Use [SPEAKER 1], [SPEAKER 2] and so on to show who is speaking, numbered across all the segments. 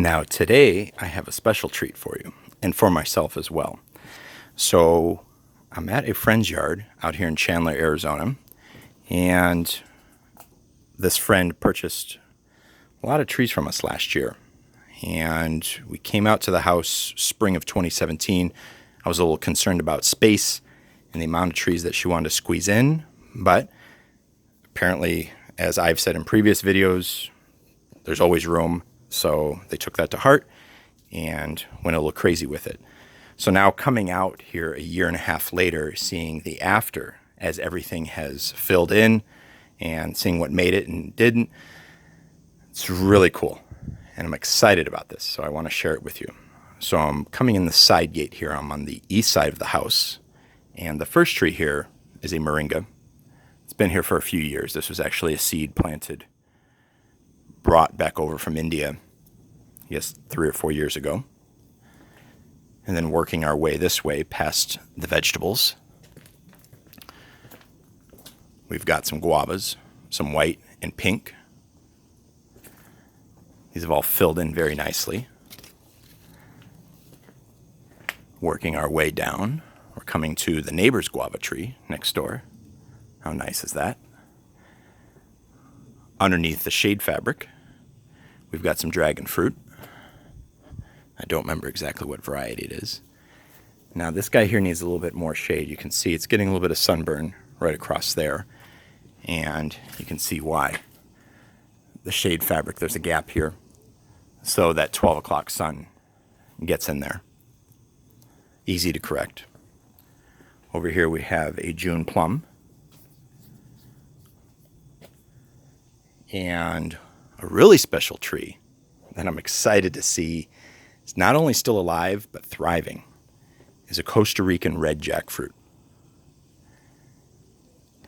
[SPEAKER 1] Now today I have a special treat for you and for myself as well. So I'm at a friend's yard out here in Chandler, Arizona, and this friend purchased a lot of trees from us last year. And we came out to the house spring of 2017. I was a little concerned about space and the amount of trees that she wanted to squeeze in, but apparently, as I've said in previous videos, there's always room. So they took that to heart and went a little crazy with it. So now coming out here a year and a half later, seeing the after as everything has filled in and seeing what made it and didn't, it's really cool. And I'm excited about this, so I want to share it with you. So I'm coming in the side gate here. I'm on the east side of the house. And the first tree here is a moringa. It's been here for a few years. This was actually a seed planted, brought back over from India, I guess 3 or 4 years ago. And then working our way this way past the vegetables. We've got some guavas, some white and pink. These have all filled in very nicely. Working our way down, we're coming to the neighbor's guava tree next door. How nice is that? Underneath the shade fabric, we've got some dragon fruit. I don't remember exactly what variety it is. Now this guy here needs a little bit more shade. You can see it's getting a little bit of sunburn right across there. And you can see why. The shade fabric, there's a gap here. So that 12 o'clock sun gets in there. Easy to correct. Over here we have a June plum. And a really special tree that I'm excited to see is not only still alive, but thriving, is a Costa Rican red jackfruit.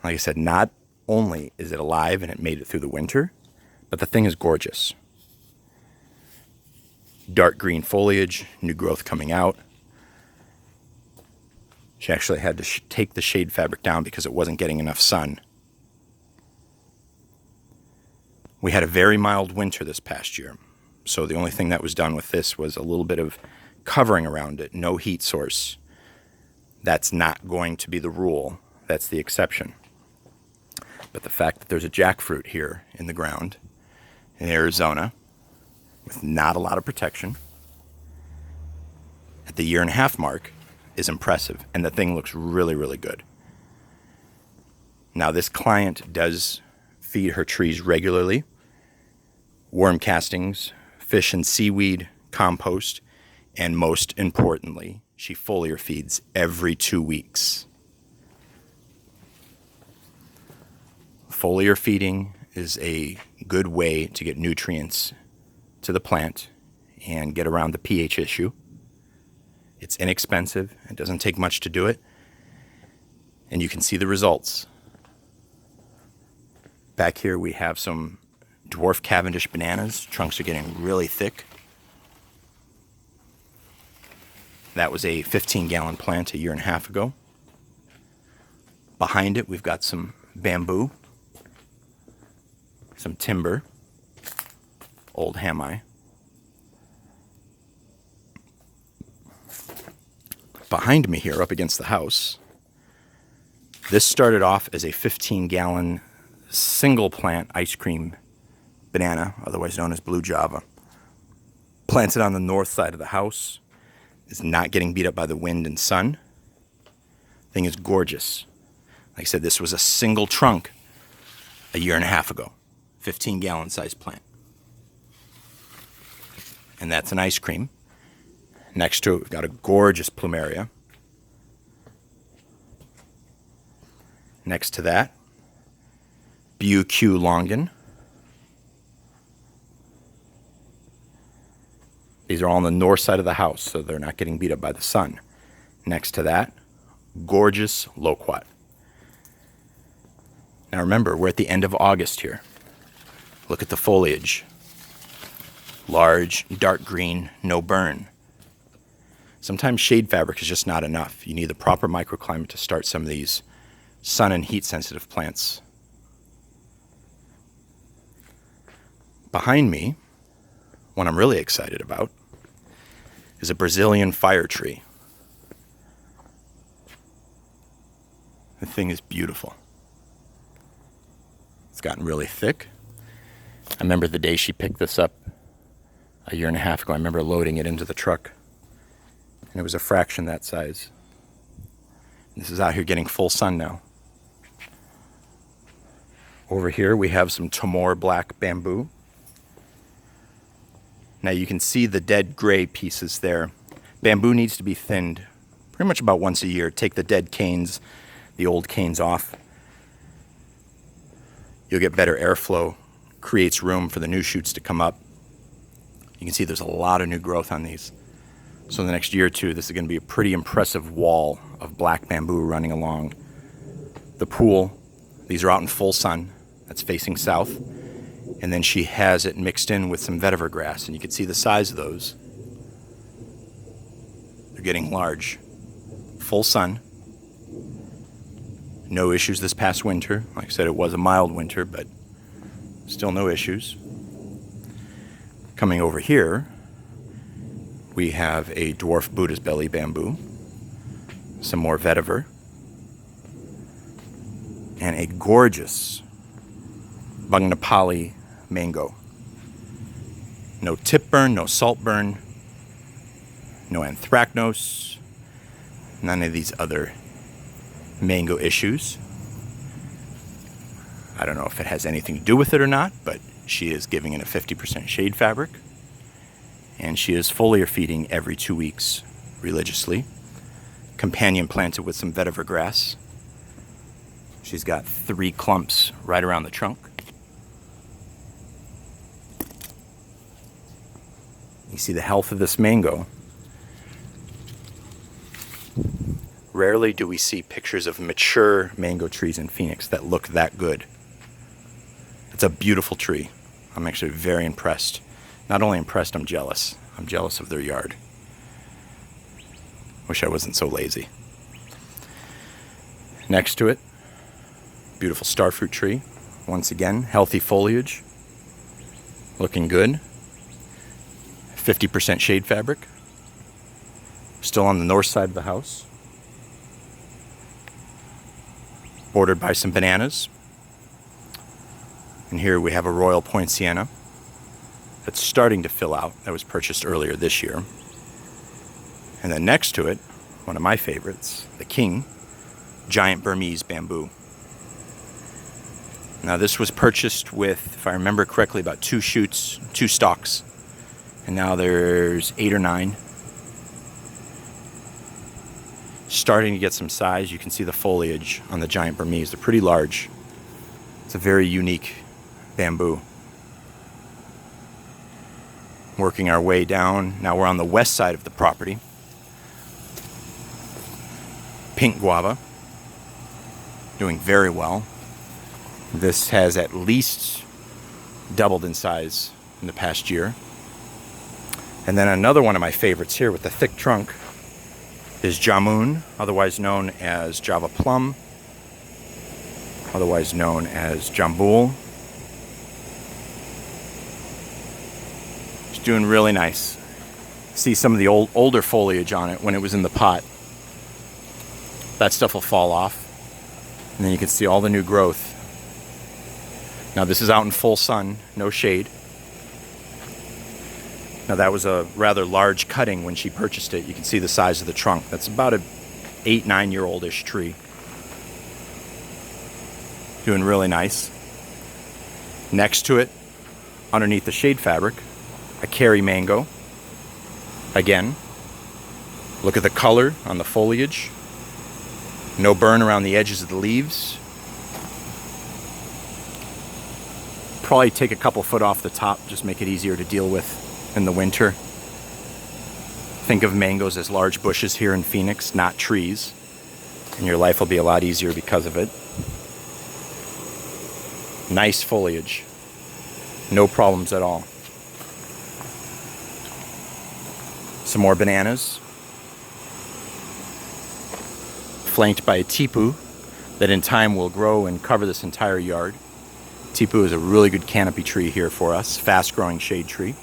[SPEAKER 1] Like I said, not only is it alive and it made it through the winter, but the thing is gorgeous. Dark green foliage, new growth coming out. She actually had to take the shade fabric down because it wasn't getting enough sun. We had a very mild winter this past year, so the only thing that was done with this was a little bit of covering around it, no heat source. That's not going to be the rule, that's the exception. But the fact that there's a jackfruit here in the ground in Arizona with not a lot of protection at the 1.5 year mark is impressive, and the thing looks really, really good. Now this client does feed her trees regularly. Worm castings, fish and seaweed, compost, and most importantly, she foliar feeds every 2 weeks. Foliar feeding is a good way to get nutrients to the plant and get around the pH issue. It's inexpensive, it doesn't take much to do it, and you can see the results. Back here we have some Dwarf Cavendish bananas. Trunks are getting really thick. That was a 15-gallon plant a 1.5 years ago. Behind it we've got some bamboo, some timber, old hami. Behind me here, up against the house, this started off as a 15-gallon single plant ice cream banana, otherwise known as blue Java. Planted on the north side of the house, is not getting beat up by the wind and sun. Thing is gorgeous. Like I said, this was a single trunk a 1.5 years ago. 15-gallon size plant. And that's an ice cream. Next to it, we've got a gorgeous plumeria. Next to that, BQ longan. These are all on the north side of the house, so they're not getting beat up by the sun. Next to that, gorgeous loquat. Now remember, we're at the end of August here. Look at the foliage. Large, dark green, no burn. Sometimes shade fabric is just not enough. You need the proper microclimate to start some of these sun and heat sensitive plants. Behind me, one I'm really excited about is a Brazilian fire tree. The thing is beautiful. It's gotten really thick. I remember the day she picked this up a year and a half ago. I remember loading it into the truck, and it was a fraction that size. This is out here getting full sun now. Over here we have some Temor black bamboo. Now you can see the dead gray pieces there. Bamboo needs to be thinned pretty much about once a year. Take the dead canes, the old canes off. You'll get better airflow, creates room for the new shoots to come up. You can see there's a lot of new growth on these. So in the next year or two, this is going to be a pretty impressive wall of black bamboo running along the pool. These are out in full sun. That's facing south. And then she has it mixed in with some vetiver grass, and you can see the size of those. They're getting large. Full sun. No issues this past winter. Like I said, it was a mild winter, but still no issues. Coming over here, we have a dwarf Buddha's belly bamboo, some more vetiver, and a gorgeous Nepali Mango. No tip burn, no salt burn, no anthracnose, none of these other mango issues. I don't know if it has anything to do with it or not, but she is giving it a 50% shade fabric, and she is foliar feeding every 2 weeks religiously. Companion planted with some vetiver grass. She's got 3 clumps right around the trunk. You see the health of this mango. Rarely do we see pictures of mature mango trees in Phoenix that look that good. It's a beautiful tree. I'm actually very impressed. Not only impressed, I'm jealous. I'm jealous of their yard. Wish I wasn't so lazy. Next to it, beautiful starfruit tree. Once again, healthy foliage. Looking good. 50% shade fabric. Still on the north side of the house. Bordered by some bananas. And here we have a Royal Point Sienna that's starting to fill out. That was purchased earlier this year. And then next to it, one of my favorites, the King, giant Burmese bamboo. Now this was purchased with, if I remember correctly, about 2 shoots, 2 stalks. And now there's 8 or 9. Starting to get some size. You can see the foliage on the giant Burmese. They're pretty large. It's a very unique bamboo. Working our way down. Now we're on the west side of the property. Pink guava. Doing very well. This has at least doubled in size in the past year. And then another one of my favorites here with the thick trunk is jamun, otherwise known as Java plum, otherwise known as jambul. It's doing really nice. See some of the older foliage on it when it was in the pot. That stuff will fall off. And then you can see all the new growth. Now this is out in full sun, no shade. Now that was a rather large cutting when she purchased it. You can see the size of the trunk. That's about a 8-9-year-old-ish tree. Doing really nice. Next to it, underneath the shade fabric, a Cary mango. Again, look at the color on the foliage. No burn around the edges of the leaves. Probably take a couple foot off the top, just make it easier to deal with in the winter. Think of mangoes as large bushes here in Phoenix, not trees. And your life will be a lot easier because of it. Nice foliage. No problems at all. Some more bananas. Flanked by a tipu that in time will grow and cover this entire yard. Tipu is a really good canopy tree here for us. Fast growing shade tree.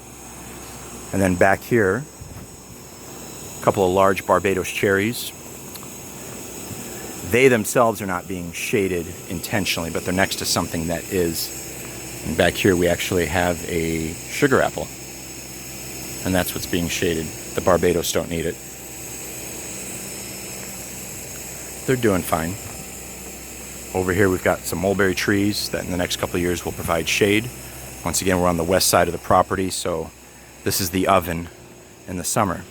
[SPEAKER 1] And then back here, a couple of large Barbados cherries. They themselves are not being shaded intentionally, but they're next to something that is. And back here we actually have a sugar apple. And that's what's being shaded. The Barbados don't need it. They're doing fine. Over here we've got some mulberry trees that in the next couple of years will provide shade. Once again, we're on the west side of the property, so this is the oven in the summer.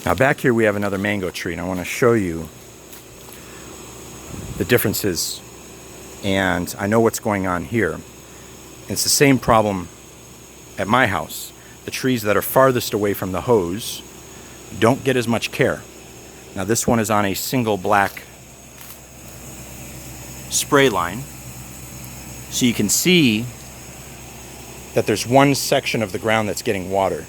[SPEAKER 1] Now back here we have another mango tree, and I want to show you the differences. And I know what's going on here. It's the same problem at my house. The trees that are farthest away from the hose don't get as much care. Now this one is on a single black spray line, so you can see that there's one section of the ground that's getting water.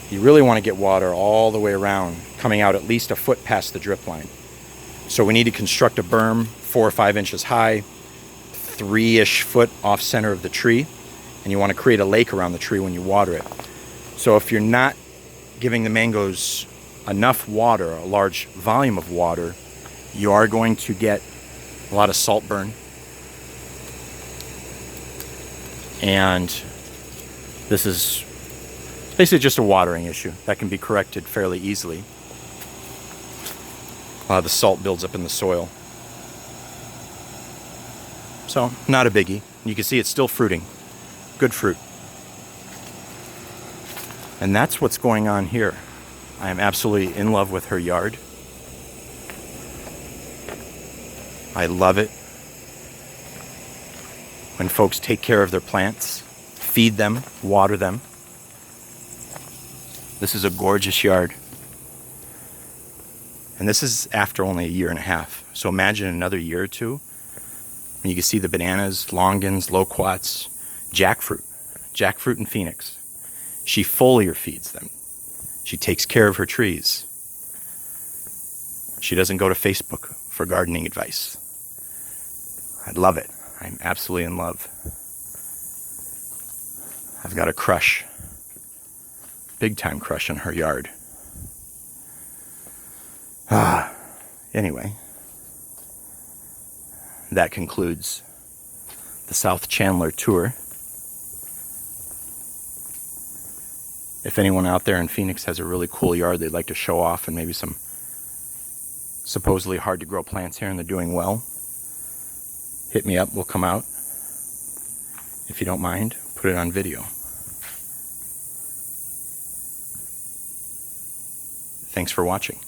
[SPEAKER 1] You really want to get water all the way around, coming out at least a foot past the drip line. So we need to construct a berm 4 or 5 inches high, 3-ish foot off center of the tree, and you want to create a lake around the tree when you water it. So if you're not giving the mangoes enough water, a large volume of water, you are going to get a lot of salt burn. And this is basically just a watering issue that can be corrected fairly easily. A lot of the salt builds up in the soil. So, not a biggie. You can see it's still fruiting. Good fruit. And that's what's going on here. I am absolutely in love with her yard. I love it when folks take care of their plants, feed them, water them. This is a gorgeous yard. And this is after only a year and a half. So imagine another year or two. You can see the bananas, longans, loquats, jackfruit and phoenix. She foliar feeds them. She takes care of her trees. She doesn't go to Facebook for gardening advice. I love it. I'm absolutely in love. I've got a crush. Big time crush on her yard. Anyway, that concludes the South Chandler tour. If anyone out there in Phoenix has a really cool yard they'd like to show off, and maybe some supposedly hard to grow plants here and they're doing well, hit me up, we'll come out. If you don't mind, put it on video. Thanks for watching.